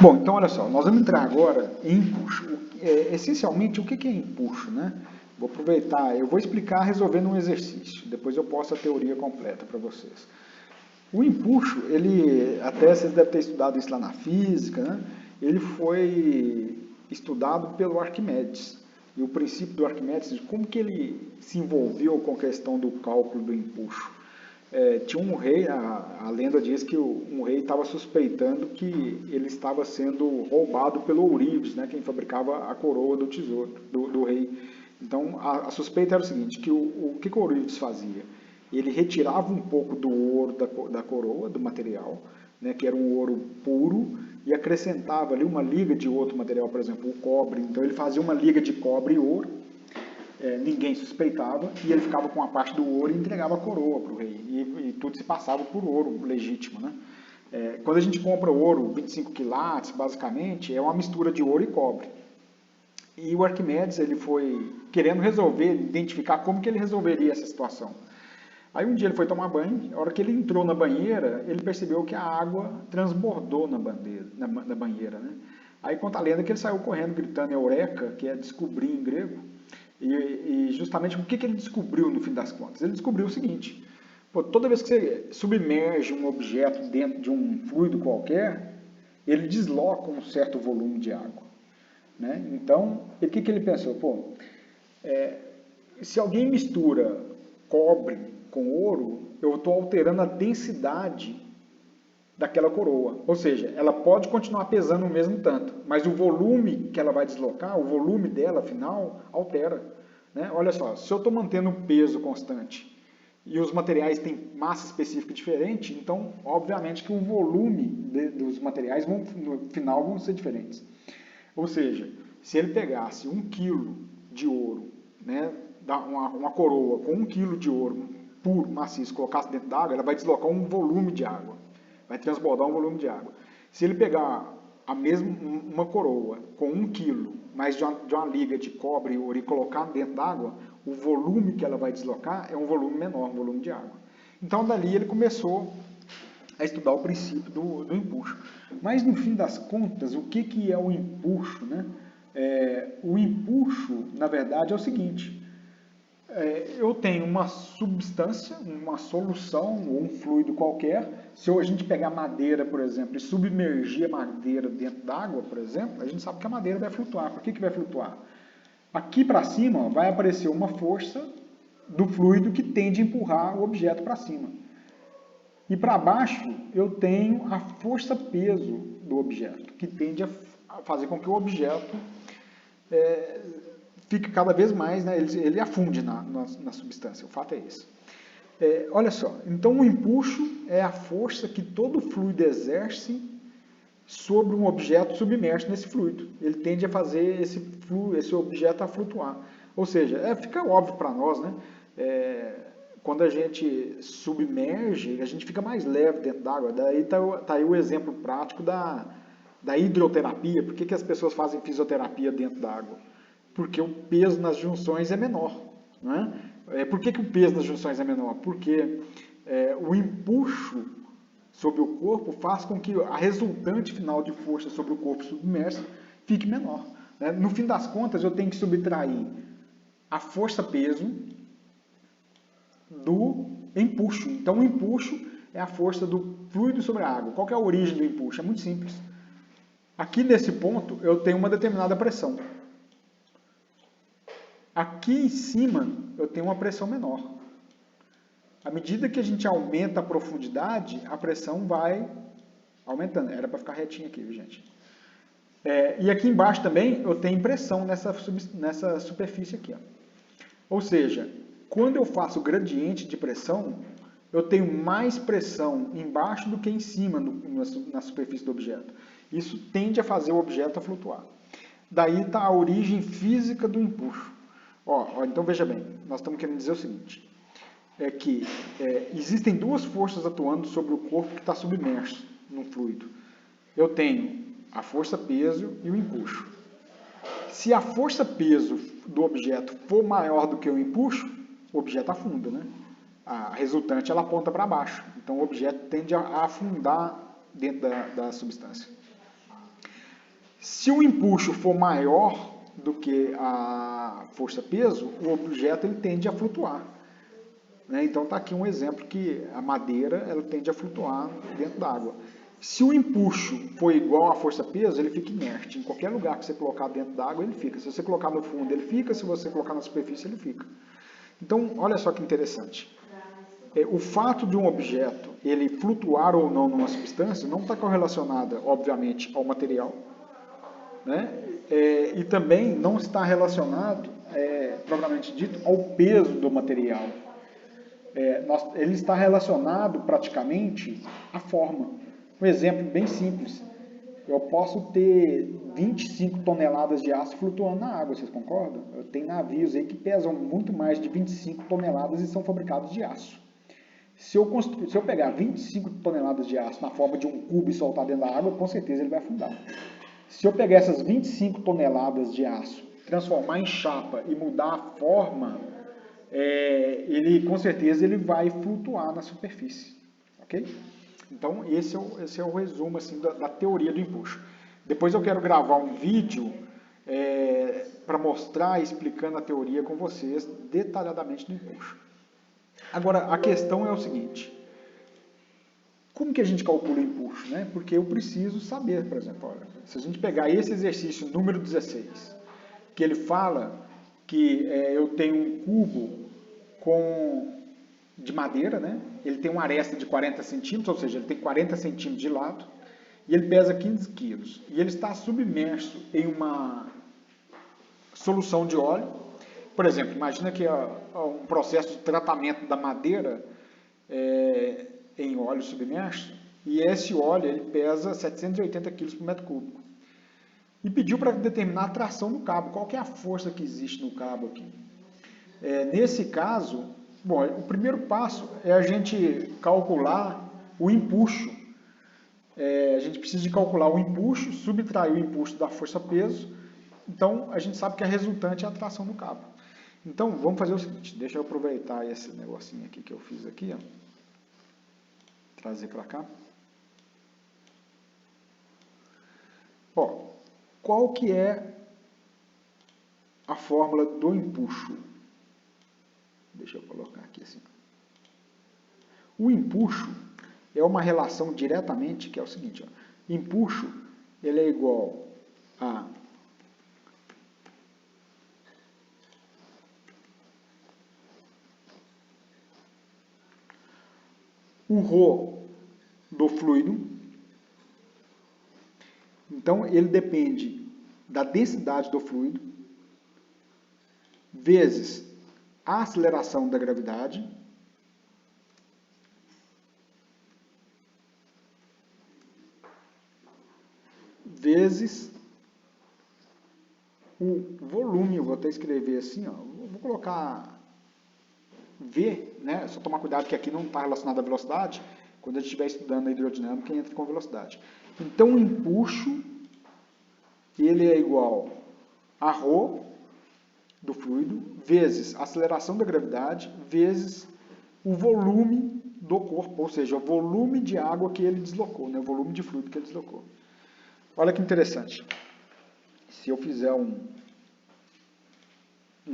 Bom, então olha só, nós vamos entrar agora em empuxo. Essencialmente, o que é empuxo, né? Vou aproveitar, eu vou explicar resolvendo um exercício, depois eu posto a teoria completa para vocês. O empuxo, ele, até vocês devem ter estudado isso lá na física, né? Ele foi estudado pelo Arquimedes. E o princípio do Arquimedes, como que ele se envolveu com a questão do cálculo do empuxo? Tinha um rei, a lenda diz que um rei estava suspeitando que ele estava sendo roubado pelo ourives, né, quem fabricava a coroa do tesouro, do rei. Então, a suspeita era o seguinte, que o que o ourives fazia? Ele retirava um pouco do ouro da coroa, do material, né, que era um ouro puro, e acrescentava ali uma liga de outro material, por exemplo, o cobre. Então, ele fazia uma liga de cobre e ouro, ninguém suspeitava, e ele ficava com a parte do ouro e entregava a coroa para o rei. E tudo se passava por ouro legítimo, né? Quando a gente compra ouro 25 quilates, basicamente, é uma mistura de ouro e cobre. E o Arquimedes, ele foi querendo resolver, identificar como que ele resolveria essa situação. Aí um dia ele foi tomar banho, a hora que ele entrou na banheira, ele percebeu que a água transbordou na banheira, né? Aí conta a lenda que ele saiu correndo gritando eureka, que é descobrir em grego, e justamente o que ele descobriu no fim das contas? Ele descobriu o seguinte, pô, toda vez que você submerge um objeto dentro de um fluido qualquer, ele desloca um certo volume de água, né? Então, o que ele pensou? Pô, se alguém mistura cobre com ouro, eu estou alterando a densidade daquela coroa. Ou seja, ela pode continuar pesando o mesmo tanto, mas o volume que ela vai deslocar, o volume dela, afinal, altera. Né? Olha só, se eu estou mantendo um peso constante e os materiais têm massa específica diferente, então, obviamente, que o volume dos materiais no final vão ser diferentes. Ou seja, se ele pegasse 1 quilo de ouro, né, uma coroa com 1 quilo de ouro puro, maciço, colocasse dentro d'água, ela vai deslocar um volume de água, vai transbordar um volume de água. Se ele pegar uma coroa com 1 quilo, mas de uma liga de cobre e ouro e colocar dentro d'água, o volume que ela vai deslocar é um volume menor, um volume de água. Então, dali ele começou a estudar o princípio do empuxo. Mas, no fim das contas, o que é o empuxo, né? O empuxo, na verdade, é o seguinte, eu tenho uma substância, uma solução ou um fluido qualquer. Se a gente pegar madeira, por exemplo, e submergir a madeira dentro d'água, por exemplo, a gente sabe que a madeira vai flutuar. Por que vai flutuar? Aqui para cima vai aparecer uma força do fluido que tende a empurrar o objeto para cima. E para baixo eu tenho a força-peso do objeto, que tende a fazer com que o objeto fique cada vez mais, né, ele afunde na substância, o fato é esse. Olha só, então o empuxo é a força que todo fluido exerce sobre um objeto submerso nesse fluido. Ele tende a fazer esse objeto a flutuar. Ou seja, fica óbvio para nós, né? Quando a gente submerge, a gente fica mais leve dentro d'água. Daí está aí o exemplo prático da hidroterapia. Por que as pessoas fazem fisioterapia dentro d'água? Porque o peso nas junções é menor. Né? Por que o peso nas junções é menor? Porque o empuxo sobre o corpo faz com que a resultante final de força sobre o corpo submerso fique menor. Né? No fim das contas, eu tenho que subtrair a força-peso do empuxo. Então, o empuxo é a força do fluido sobre a água. Qual que é a origem do empuxo? É muito simples. Aqui nesse ponto, eu tenho uma determinada pressão. Aqui em cima, eu tenho uma pressão menor. À medida que a gente aumenta a profundidade, a pressão vai aumentando. Era para ficar retinho aqui, viu, gente? E aqui embaixo também eu tenho pressão nessa superfície aqui. Ó. Ou seja, quando eu faço o gradiente de pressão, eu tenho mais pressão embaixo do que em cima na superfície do objeto. Isso tende a fazer o objeto a flutuar. Daí está a origem física do empuxo. Então veja bem, nós estamos querendo dizer o seguinte, que existem duas forças atuando sobre o corpo que está submerso no fluido. Eu tenho a força-peso e o empuxo. Se a força-peso do objeto for maior do que o empuxo, o objeto afunda, né? A resultante ela aponta para baixo. Então o objeto tende a afundar dentro da substância. Se o empuxo for maior do que a força-peso, o objeto ele tende a flutuar. Né? Então está aqui um exemplo que a madeira ela tende a flutuar dentro d'água. Se o empuxo for igual à força-peso, ele fica inerte. Em qualquer lugar que você colocar dentro d'água, ele fica. Se você colocar no fundo, ele fica. Se você colocar na superfície, ele fica. Então, olha só que interessante. O fato de um objeto ele flutuar ou não numa substância não está correlacionada, obviamente, ao material, né? E também não está relacionado, propriamente dito, ao peso do material. Ele está relacionado praticamente à forma. Um exemplo bem simples. Eu posso ter 25 toneladas de aço flutuando na água, vocês concordam? Tem navios aí que pesam muito mais de 25 toneladas e são fabricados de aço. Se eu pegar 25 toneladas de aço na forma de um cubo e soltar dentro da água, com certeza ele vai afundar. Se eu pegar essas 25 toneladas de aço, transformar em chapa e mudar a forma, ele com certeza ele vai flutuar na superfície. Ok? Então, esse é o resumo assim, da teoria do empuxo. Depois eu quero gravar um vídeo para mostrar, explicando a teoria com vocês, detalhadamente do empuxo. Agora, a questão é o seguinte. Como que a gente calcula o empuxo? Né? Porque eu preciso saber, por exemplo, olha, se a gente pegar esse exercício número 16, que ele fala que eu tenho um cubo de madeira, né? Ele tem uma aresta de 40 centímetros, ou seja, ele tem 40 centímetros de lado, e ele pesa 15 quilos. E ele está submerso em uma solução de óleo. Por exemplo, imagina que um processo de tratamento da madeira em óleo submerso, e esse óleo ele pesa 780 quilos por metro cúbico. E pediu para determinar a tração do cabo, qual que é a força que existe no cabo aqui. Nesse caso, bom, o primeiro passo é a gente calcular o empuxo. A gente precisa de calcular o empuxo, subtrair o empuxo da força-peso. Então, a gente sabe que a resultante é a tração do cabo. Então, vamos fazer o seguinte, deixa eu aproveitar esse negocinho aqui que eu fiz aqui, ó, trazer para cá. Ó, qual que é a fórmula do empuxo? Deixa eu colocar aqui assim. O empuxo é uma relação diretamente, que é o seguinte, ó, empuxo ele é igual a o ρ do fluido. Então, ele depende da densidade do fluido, vezes a aceleração da gravidade, vezes o volume. Eu vou até escrever assim, ó, vou colocar V, né? Só tomar cuidado que aqui não está relacionado à velocidade. Quando a gente estiver estudando a hidrodinâmica, entra com velocidade. Então, o empuxo, ele é igual a ρ do fluido, vezes a aceleração da gravidade, vezes o volume do corpo, ou seja, o volume de água que ele deslocou, né? O volume de fluido que ele deslocou. Olha que interessante. Se eu fizer um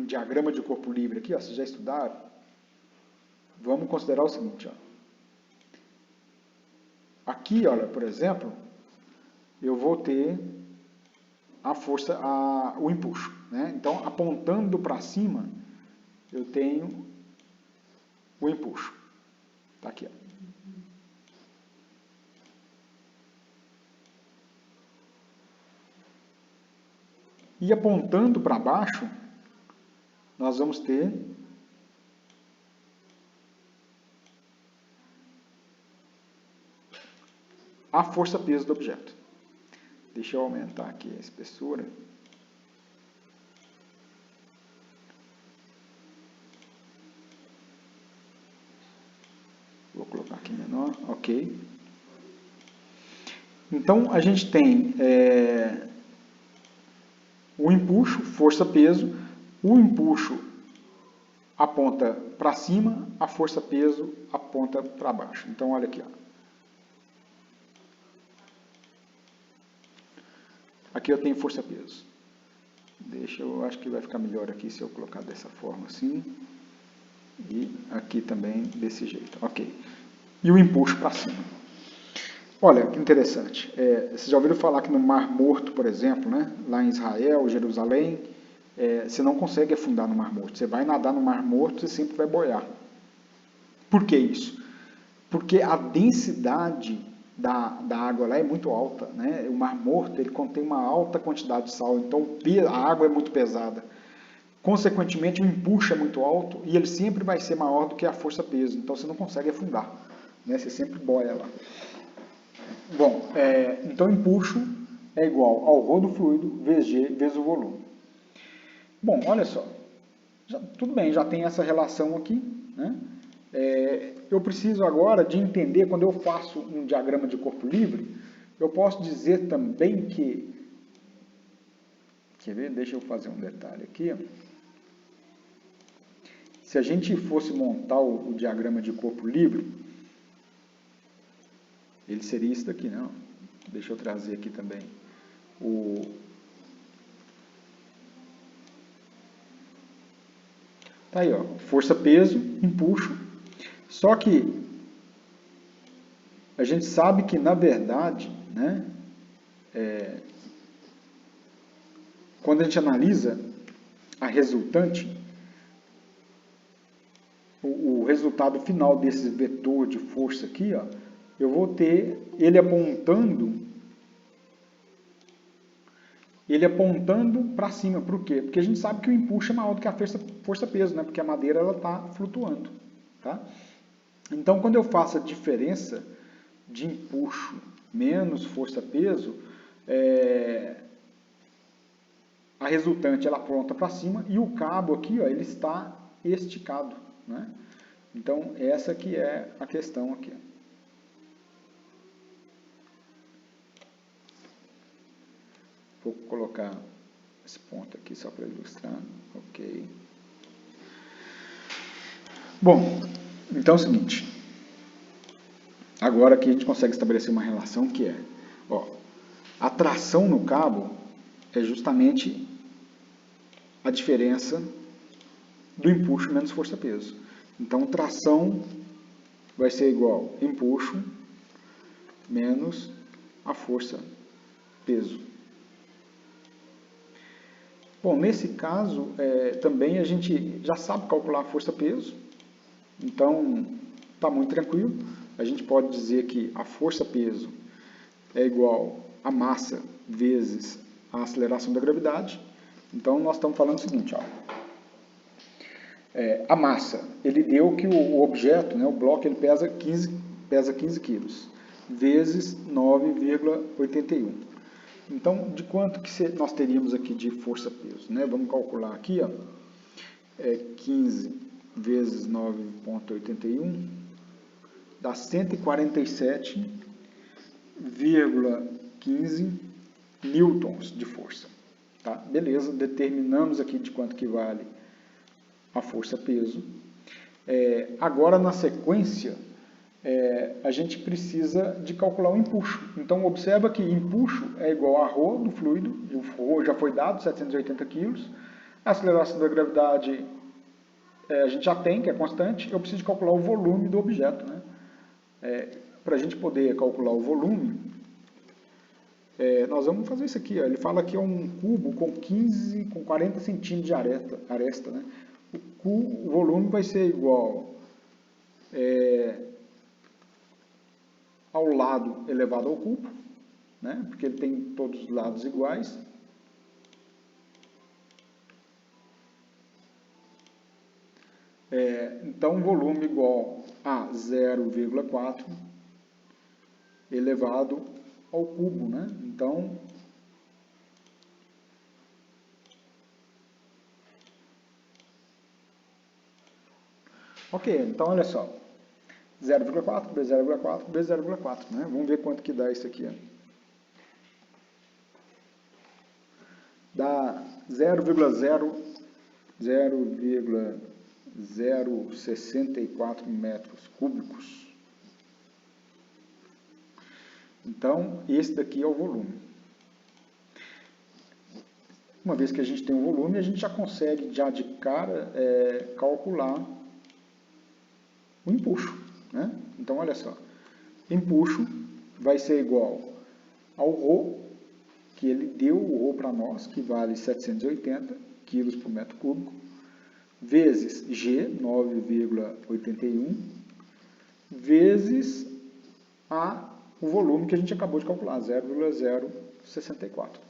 diagrama de corpo livre aqui, ó, vocês já estudaram, vamos considerar o seguinte, ó. Aqui, olha, por exemplo, eu vou ter a força, o empuxo, né? Então, apontando para cima, eu tenho o empuxo. Tá aqui, ó. E apontando para baixo, nós vamos ter a força-peso do objeto. Deixa eu aumentar aqui a espessura. Vou colocar aqui menor, ok. Então, a gente tem o empuxo, força-peso. O empuxo aponta para cima, a força-peso aponta para baixo. Então, olha aqui, ó. Aqui eu tenho força-peso. Eu acho que vai ficar melhor aqui se eu colocar dessa forma assim. E aqui também desse jeito. Ok. E o empuxo para cima. Olha, que interessante. Vocês já ouviram falar que no Mar Morto, por exemplo, né, lá em Israel, Jerusalém, você não consegue afundar no Mar Morto. Você vai nadar no Mar Morto, você sempre vai boiar. Por que isso? Porque a densidade da água lá é muito alta, né? O Mar Morto ele contém uma alta quantidade de sal, então a água é muito pesada. Consequentemente, o empuxo é muito alto e ele sempre vai ser maior do que a força-peso, então você não consegue afundar, né? Você sempre boia lá. Bom, então empuxo é igual ao rho do fluido vezes G vezes o volume. Bom, olha só, tudo bem, já tem essa relação aqui, né? Eu preciso agora de entender, quando eu faço um diagrama de corpo livre, eu posso dizer também que, quer ver? Deixa eu fazer um detalhe aqui. Se a gente fosse montar o diagrama de corpo livre, ele seria isso daqui, não? Deixa eu trazer aqui também Tá aí, ó, força-peso, empuxo. Só que a gente sabe que, na verdade, né, quando a gente analisa a resultante, o resultado final desse vetor de força aqui, ó, eu vou ter ele apontando para cima. Por quê? Porque a gente sabe que o empuxo é maior do que a força-peso, né? Porque a madeira está flutuando. Tá? Então, quando eu faço a diferença de empuxo menos força-peso, a resultante ela aponta para cima e o cabo aqui, ó, ele está esticado. Né? Então, essa que é a questão aqui. Vou colocar esse ponto aqui só para ilustrar. Ok. Bom, então é o seguinte. Agora aqui a gente consegue estabelecer uma relação que é, ó, a tração no cabo é justamente a diferença do empuxo menos força-peso. Então, tração vai ser igual a empuxo menos a força-peso. Bom, nesse caso, também a gente já sabe calcular a força-peso, então está muito tranquilo. A gente pode dizer que a força-peso é igual a massa vezes a aceleração da gravidade. Então, nós estamos falando o seguinte, ó, a massa, ele deu que o objeto, né, o bloco, ele pesa 15 quilos, vezes 9,81. Então, de quanto que nós teríamos aqui de força-peso? Né? Vamos calcular aqui, ó, 15 vezes 9,81 dá 147,15 newtons de força. Tá? Beleza, determinamos aqui de quanto que vale a força-peso. Agora, na sequência, a gente precisa de calcular o empuxo. Então, observa que empuxo é igual a ρ do fluido, o ρ já foi dado, 780 kg. A aceleração da gravidade a gente já tem, que é constante. Eu preciso de calcular o volume do objeto. Né? Para a gente poder calcular o volume, nós vamos fazer isso aqui. Ó. Ele fala que é um cubo com 40 centímetros de aresta. Né? O volume vai ser igual ao lado elevado ao cubo, né? Porque ele tem todos os lados iguais. Então, volume igual a 0,4 elevado ao cubo, né? Então, ok, então olha só, 0,4 vezes 0,4 vezes 0,4, né? Vamos ver quanto que dá isso aqui. Ó. Dá 0,064 metros cúbicos. Então, esse daqui é o volume. Uma vez que a gente tem o volume, a gente já consegue, já de cara, calcular o empuxo, né? Então, olha só, empuxo vai ser igual ao ρ, que ele deu o ρ para nós, que vale 780 kg por metro cúbico, vezes G, 9,81, vezes o volume que a gente acabou de calcular, 0,064.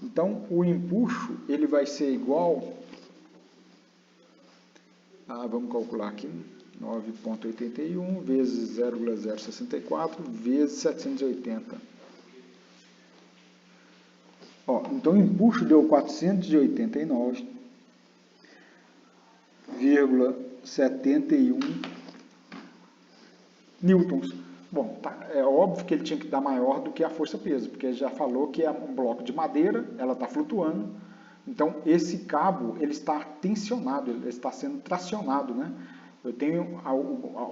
Então, o empuxo, ele vai ser igual, vamos calcular aqui, 9,81 vezes 0,064 vezes 780. Então, o empuxo deu 489,71 newtons. Bom, é óbvio que ele tinha que dar maior do que a força-peso, porque ele já falou que é um bloco de madeira, ela está flutuando. Então, esse cabo, ele está tensionado, ele está sendo tracionado, né? Eu tenho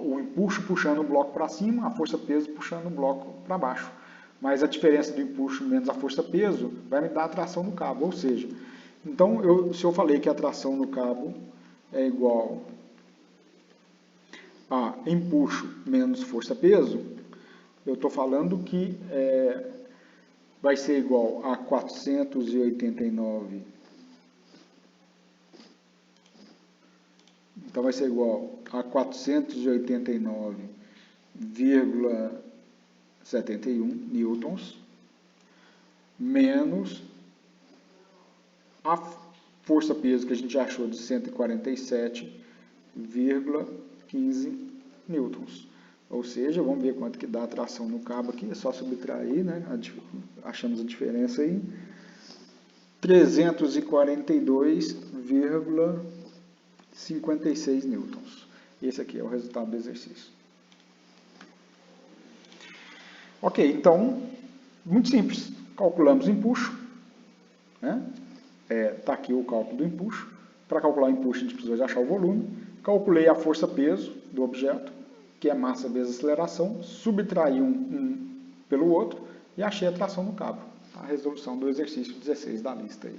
o empuxo puxando o bloco para cima, a força-peso puxando o bloco para baixo. Mas a diferença do empuxo menos a força-peso vai me dar a tração no cabo. Ou seja, então, se eu falei que a tração no cabo é igual a empuxo menos força-peso, eu estou falando que vai ser igual a 489. Então, vai ser igual a 489,71 newtons menos a força-peso que a gente achou de 147,15 newtons. Ou seja, vamos ver quanto que dá a tração no cabo aqui, é só subtrair, né? Achamos a diferença aí. 342,56 newtons. Esse aqui é o resultado do exercício. Ok, então, muito simples. Calculamos o empuxo, né? Está aqui o cálculo do empuxo. Para calcular o empuxo, a gente precisa de achar o volume. Calculei a força-peso do objeto, que é massa vezes aceleração, subtraí um pelo outro e achei a tração no cabo. A resolução do exercício 16 da lista aí.